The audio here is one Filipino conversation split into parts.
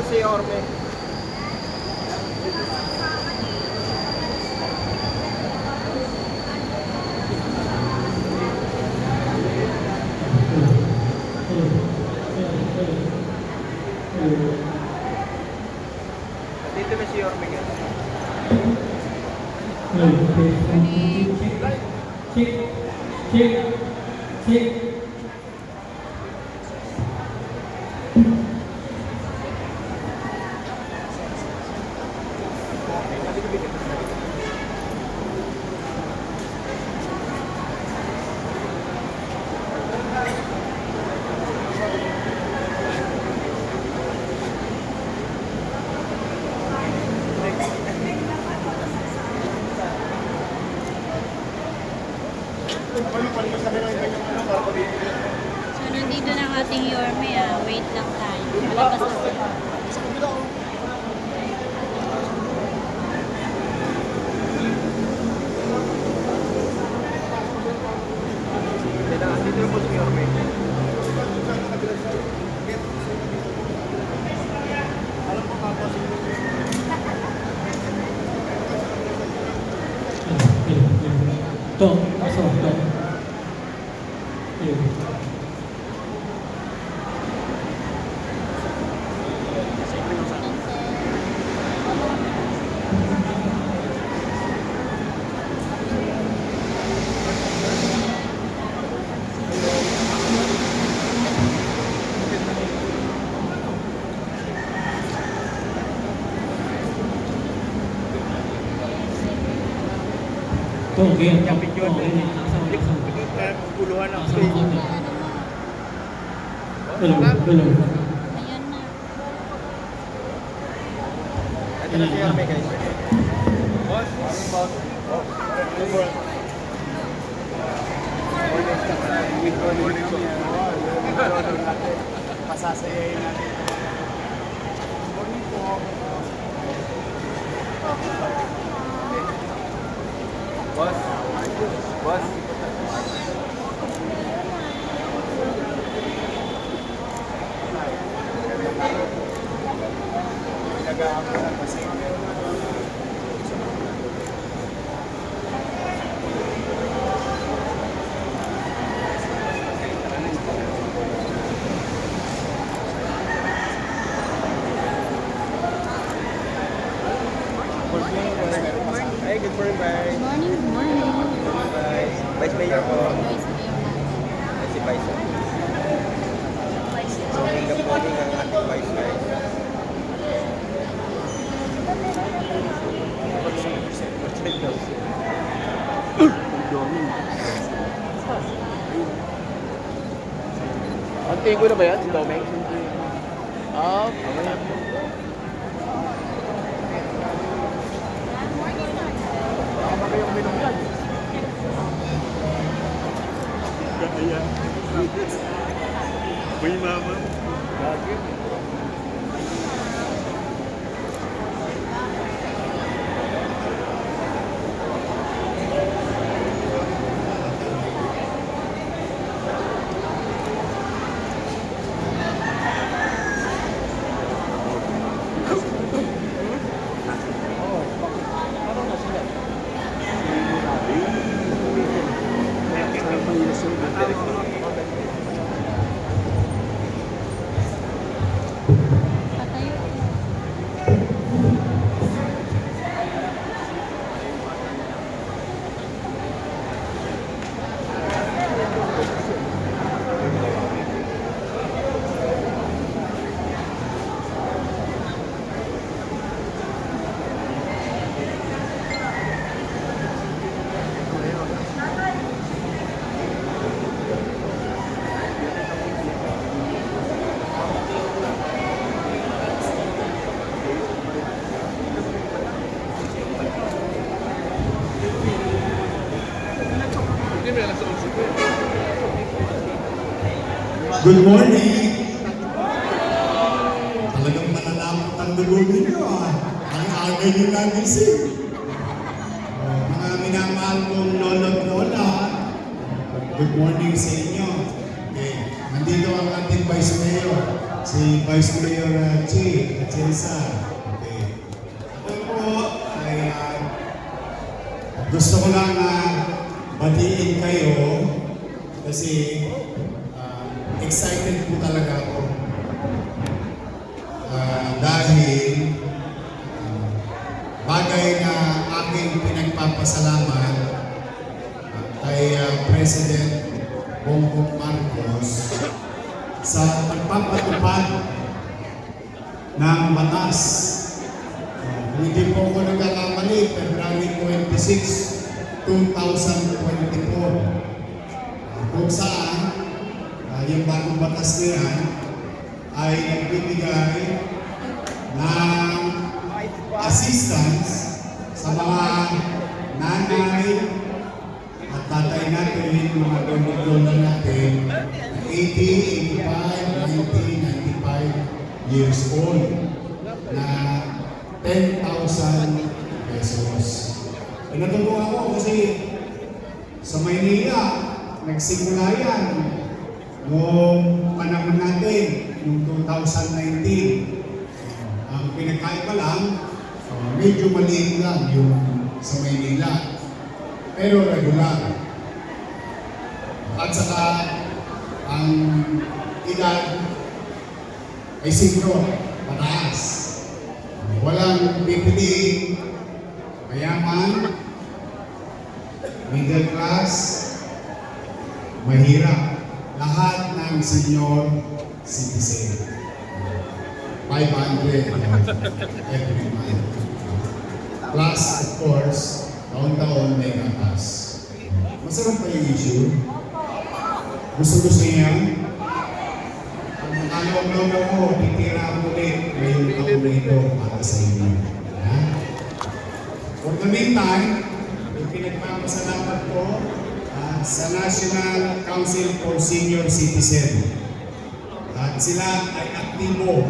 si Orme. Dito na si Orme. Check. So, nandito na ang ating Yorme, wait lang tayo. Malabas na sila. Dito na po si Orme. Ito, pasok, ito. Ito, okay. Yung picture Okay, din. Puluhan ang stage. Hello. Ayan na. Ito na si Orme, guys. Boss. Boss. Pasasayayin natin. Morning po. Boss. Boss. Nag-aamulan kasi. Hey, good morning, bye. Good morning. Bye. Vice Mayor po. Guys, mayor natin. Si Vice. Morning na morning ang ating Vice guys. Antiin ko na ba yan? Si Domeng? Ah, okay. Baka kayong minunggan. Kaya. Uy, mama. Lagi. Patayo. Good morning! Talagang mananapot ang dugo ninyo Ang agay nyo nagising. Mga minamahal kong lolo at lola, good morning sa inyo. Okay. Nandito ang ating Vice Mayor, si Vice Mayor Chi Atienza. Okay. Ako po ay gusto ko lang batiin kayo kasi excited po talaga ako. Dahil bagay na aking pinagpapasalamat kay President Bongbong Marcos sa pagpapatupad ng batas. Hindi po ako nagkakamali, February 26, 2024. Kung saan, yung bagong batas na yan ay nagbibigay ng assistance sa mga nanay at tatay natin, mga lolo natin, 80, 85, 90, 95 years old na 10,000 pesos. Natutuwa ako kasi sa Maynila, nagsimula yan noong panahon natin, noong 2019. Ang pinagkaiba lang, medyo maliit lang yung sa Maynila. Pero regular. At saka, ang edad ay siguro mataas. Walang pipiliin, mayaman, middle class, mahirap. Lahat ng senior citizen. 500 every month. Plus, of course, taon-taon may katas. Masarap pa yung issue. Gusto niya. Ang along-along ako, titira ko ulit ngayong taon na ito para sa inyo. For the meantime, yung pinagpapasalamat ko sa National Council for Senior Citizen. At sila ay aktibo.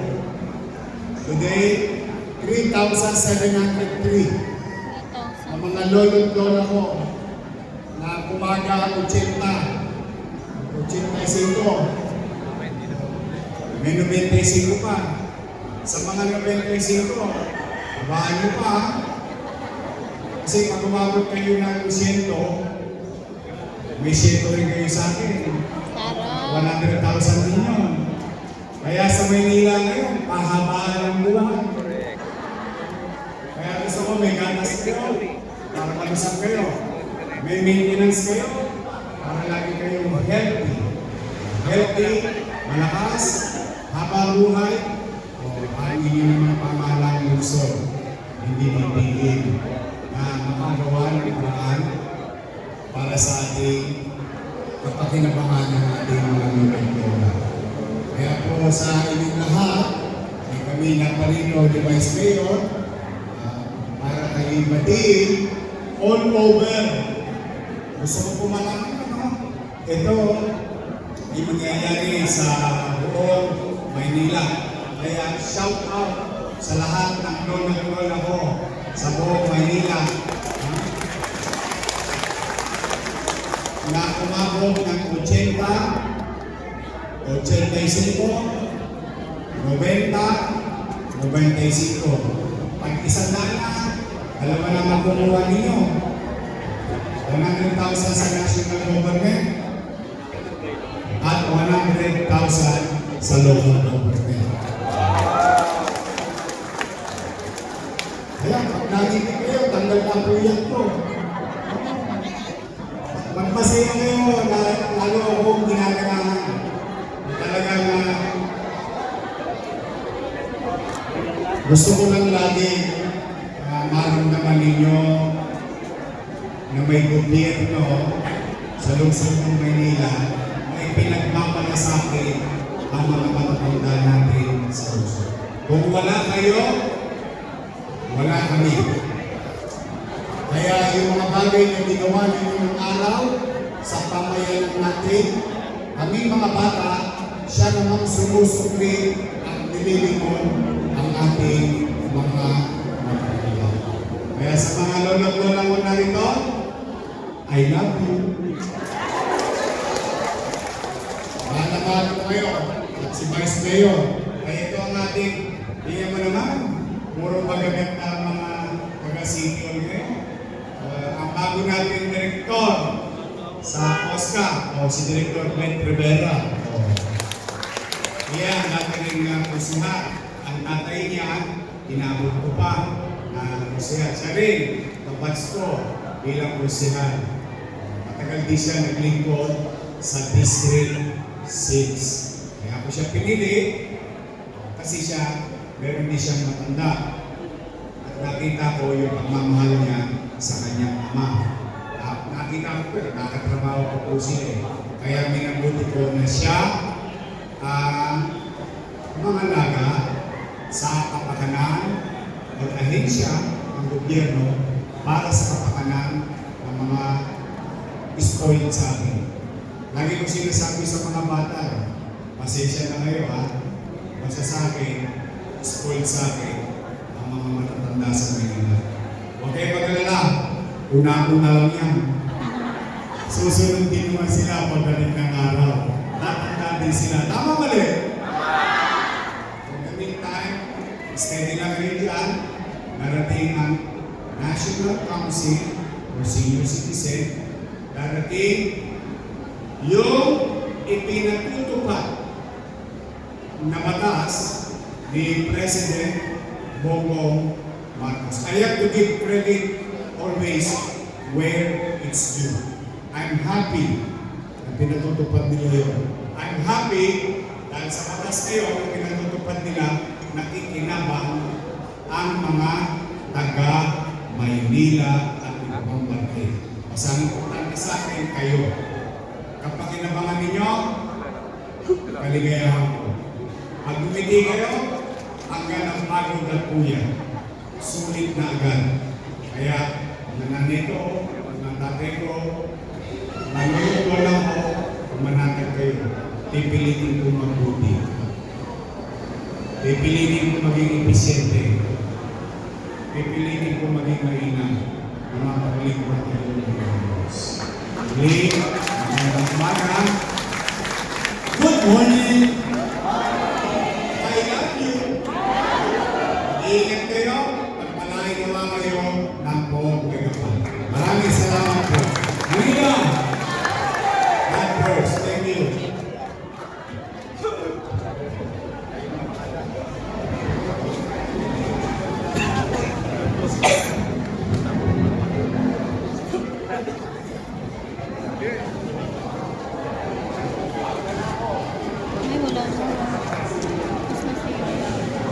Today, 3,703. Ang mga lolo't lola ko na kumaga 85, may 95 pa. Sa mga 95, babahan nyo pa. Kasi pag umabot kayo ng 100, may 100 rin kayo sa akin. 100,000 din yun. Kaya sa Maynila ngayon, pahabaan ang buwan. Kaya gusto ko may ganas kayo, para malusap kayo. May maintenance kayo, para lagi kayong healthy. Healthy, malakas, haba buhay, o ang inyong mga pamahalang lungsod. Hindi mapigil na makagawa ng paraan para sa ating kapakinabangan ng ating mga lumulola. Kaya po sa inyong lahat, ay kami na Parino de Vice Mayor, para kayo batiin all over. Gusto ko po malaman, ito ay mangyayari sa buong Maynila. Kaya shout out sa lahat ng lola ko sa buong Maynila. Na umabot ng 80, 85, 90, 95. Pag isang daan, dalawa na makukuha ninyo. 100,000 sa national government at 100,000 sa local government. Kaya pag nagiging kayo, tanggal na po yan po. Magpasaya kayo na lalo akong ginaganahan. Talagang gusto ko lang lagi maramdaman ninyo na may gobyerno sa lungsod ng Maynila na ipinagmapalasakit ang mga matatanda natin sa lungsod. Kung wala kayo, wala kami. Kaya yung mga bagay na ginawa ninyo ng araw sa pamayanan natin, kami mga bata, siya namang sumusukli at nililingon ang ating mga matatanda. Kaya sa mga lolo-lola mo narito, I love you. Mahal ko kayo at si Vice Mayor. natin. Tingnan mo naman, puro magagat na mga taga-city hall ngayon. Ang bago natin direktor sa OSCA, si Director Glenn Rivera. Yan, dating kusihan. Ang tatay niya, inabot ko pa na kusihan. Siya rin, kabats ko bilang kusihan. Matagal di siya naglingkod sa District 6. Kaya ako siya pinili kasi siya, meron din siyang matanda. At nakita ko yung pagmamahal niya sa kanyang ama. Nakita ko, nakatrabaho ko po siya. Kaya minabuti ko na siya mangalaga sa kapakanan o ahensya ng gobyerno para sa kapakanan ng mga spoiled sa akin. Lagi ko sinasabi sa mga bata, pasensya na kayo ha, basta sa akin, spoiled sa akin ang mga matatanda sa Manila. Huwag kayo mag-alala, una-una lang yan. Susunod din naman sila pagdating ng araw. Tatanda din sila. Tama mali? In the meantime, steady lang kayo dyan. Narating ang National Council for Senior Citizen. Narating yung ipinatutupad na batas ni President Bongbong Marcos. I have to give credit always where it's due. I'm happy na pinatutupad nila yun. I'm happy dahil sa batas na yun na pinatutupad nila nakikinabang ang mga taga Maynila at ibang barangay. Mas ang importante sa akin kayo. Kapag kinabangan ninyo, kaligayahan ko. Pag umiti kayo, hanggang ang pagod at puya. Sulit na agad. Kaya, nananito, nanatay ko, nanguluto lang ko, manatag kayo. Pipilitin ko mabuti. Pipilitin ko maging episyente. Pipilitin ko maging mainam. Mga paglingkod ng Diyos. Muli, magandang umaga. Good morning! I love you! Ingat kayo, pagpalain naman kayo ng buong gagapan. Maraming salamat po. Manila! God first. Thank you. Ay, wala na. Mas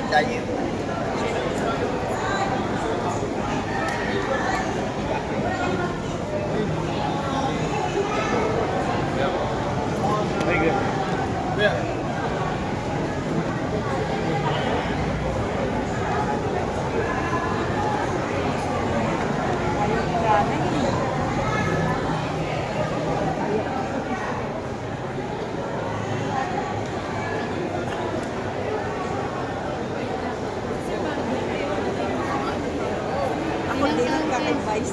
masaya. advice.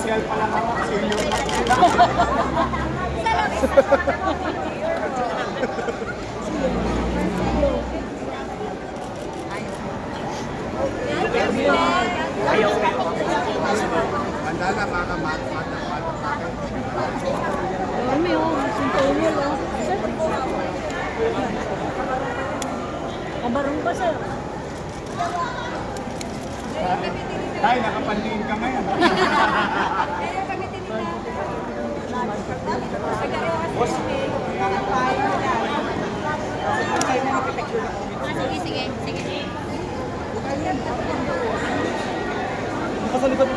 Official pa lang ako. Senior na. Handa na, baka mat-mat. Yorme, oh. Sintulo, oh. Kabarong pa, sir. Tay, nakapandiin ka ngayon. Sige, sige, sige. Nakasalipad